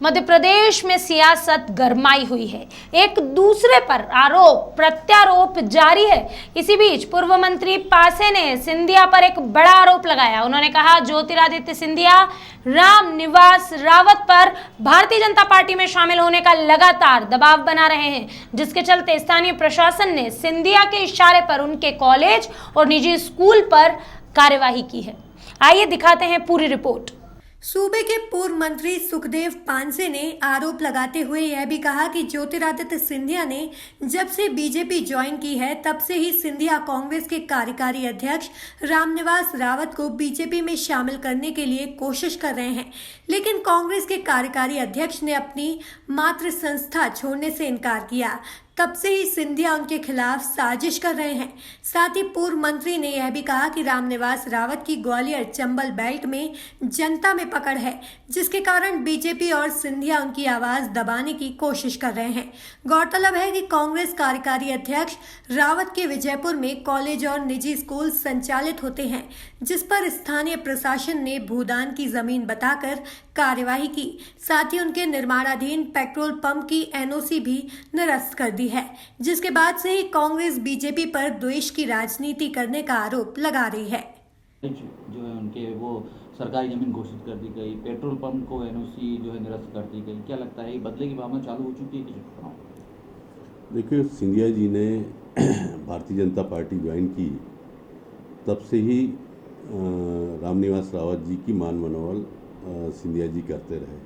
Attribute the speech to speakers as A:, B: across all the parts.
A: मध्य प्रदेश में सियासत गरमाई हुई है, एक दूसरे पर आरोप प्रत्यारोप जारी है। इसी बीच पूर्व मंत्री पासे ने सिंधिया पर एक बड़ा आरोप लगाया। उन्होंने कहा ज्योतिरादित्य सिंधिया रामनिवास रावत पर भारतीय जनता पार्टी में शामिल होने का लगातार दबाव बना रहे हैं, जिसके चलते स्थानीय प्रशासन ने सिंधिया के इशारे पर उनके कॉलेज और निजी स्कूल पर कार्यवाही की है। आइए दिखाते हैं पूरी रिपोर्ट।
B: सूबे के पूर्व मंत्री सुखदेव पांसे ने आरोप लगाते हुए यह भी कहा कि ज्योतिरादित्य सिंधिया ने जब से बीजेपी ज्वाइन की है तब से ही सिंधिया कांग्रेस के कार्यकारी अध्यक्ष रामनिवास रावत को बीजेपी में शामिल करने के लिए कोशिश कर रहे हैं, लेकिन कांग्रेस के कार्यकारी अध्यक्ष ने अपनी मातृ संस्था छोड़ने से इनकार किया। तब से ही सिंधिया उनके खिलाफ साजिश कर रहे हैं। साथ ही पूर्व मंत्री ने यह भी कहा कि रामनिवास रावत की ग्वालियर चंबल बेल्ट में जनता में पकड़ है, जिसके कारण बीजेपी और सिंधिया उनकी आवाज दबाने की कोशिश कर रहे हैं। गौरतलब है कि कांग्रेस कार्यकारी अध्यक्ष रावत के विजयपुर में कॉलेज और निजी स्कूल संचालित होते हैं, जिस पर स्थानीय प्रशासन ने भूदान की जमीन बताकर कार्यवाही की। साथ ही उनके निर्माणाधीन पेट्रोल पंप की एनओसी भी निरस्त कर दी है, जिसके बाद से ही कांग्रेस बीजेपी पर द्वेष की राजनीति करने का आरोप लगा रही है।
C: जो है उनके वो सरकारी जमीन घोषित कर दी गई, पेट्रोल पंप को एनओसी जो है निरस्त कर दी गई। क्या लगता है ये बदले की भावना चालू हो चुकी है कि चुनाव?
D: देखिए, सिंधिया जी ने भारतीय जनता पार्टी ज्वाइन की तब से ही रामनिवास रावत जी की मान मनोवल सिंधिया जी करते रहे,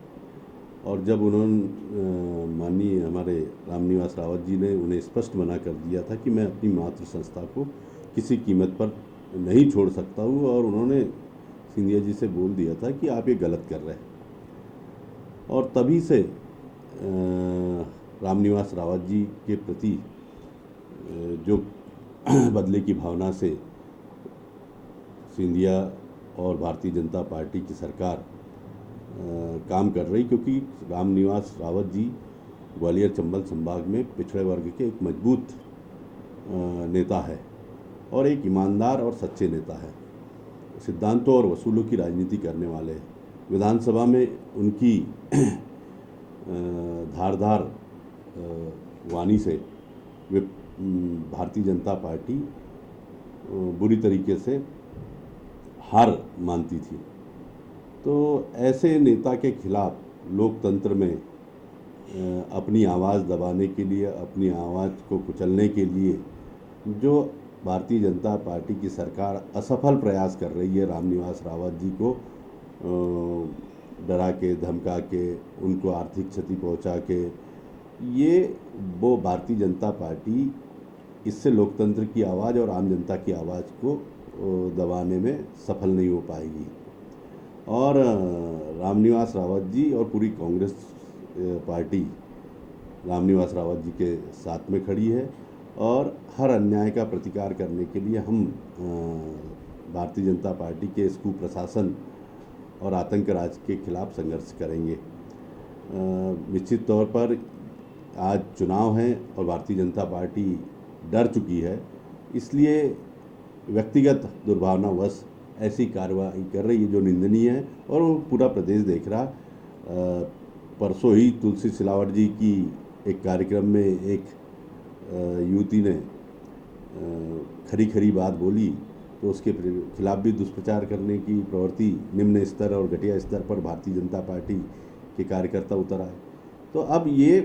D: और जब उन्होंने माननीय हमारे रामनिवास रावत जी ने उन्हें स्पष्ट मना कर दिया था कि मैं अपनी मातृ संस्था को किसी कीमत पर नहीं छोड़ सकता हूँ, और उन्होंने सिंधिया जी से बोल दिया था कि आप ये गलत कर रहे हैं, और तभी से रामनिवास रावत जी के प्रति जो बदले की भावना से सिंधिया और भारतीय जनता पार्टी की सरकार काम कर रही, क्योंकि रामनिवास रावत जी ग्वालियर चंबल संभाग में पिछड़े वर्ग के एक मजबूत नेता है और एक ईमानदार और सच्चे नेता है। सिद्धांतों और वसूलों की राजनीति करने वाले हैं। विधानसभा में उनकी धारदार वाणी से वे भारतीय जनता पार्टी बुरी तरीके से हार मानती थी। तो ऐसे नेता के खिलाफ लोकतंत्र में अपनी आवाज़ दबाने के लिए, अपनी आवाज़ को कुचलने के लिए जो भारतीय जनता पार्टी की सरकार असफल प्रयास कर रही है, रामनिवास रावत जी को डरा के, धमका के, उनको आर्थिक क्षति पहुंचा के, ये वो भारतीय जनता पार्टी इससे लोकतंत्र की आवाज़ और आम जनता की आवाज़ को दबाने में सफल नहीं हो पाएगी। और रामनिवास रावत जी और पूरी कांग्रेस पार्टी रामनिवास रावत जी के साथ में खड़ी है, और हर अन्याय का प्रतिकार करने के लिए हम भारतीय जनता पार्टी के इस कुप्रशासन और आतंक राज के खिलाफ संघर्ष करेंगे। निश्चित तौर पर आज चुनाव है और भारतीय जनता पार्टी डर चुकी है, इसलिए व्यक्तिगत दुर्भावनावश ऐसी कार्रवाई कर रही है जो निंदनीय है, और वो पूरा प्रदेश देख रहा। परसों ही तुलसी सिलावट जी की एक कार्यक्रम में एक युवती ने खरी खरी बात बोली, तो उसके खिलाफ भी दुष्प्रचार करने की प्रवृत्ति निम्न स्तर और घटिया स्तर पर भारतीय जनता पार्टी के कार्यकर्ता उतर आए। तो अब ये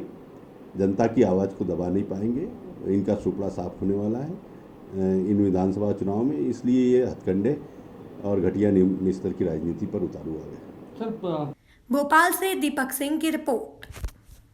D: जनता की आवाज़ को दबा नहीं पाएंगे, इनका सुपड़ा साफ होने वाला है इन विधानसभा चुनाव में, इसलिए ये हथकंडे और घटिया निम्न स्तर की राजनीति पर उतारू आ गए।
B: भोपाल से दीपक सिंह की रिपोर्ट।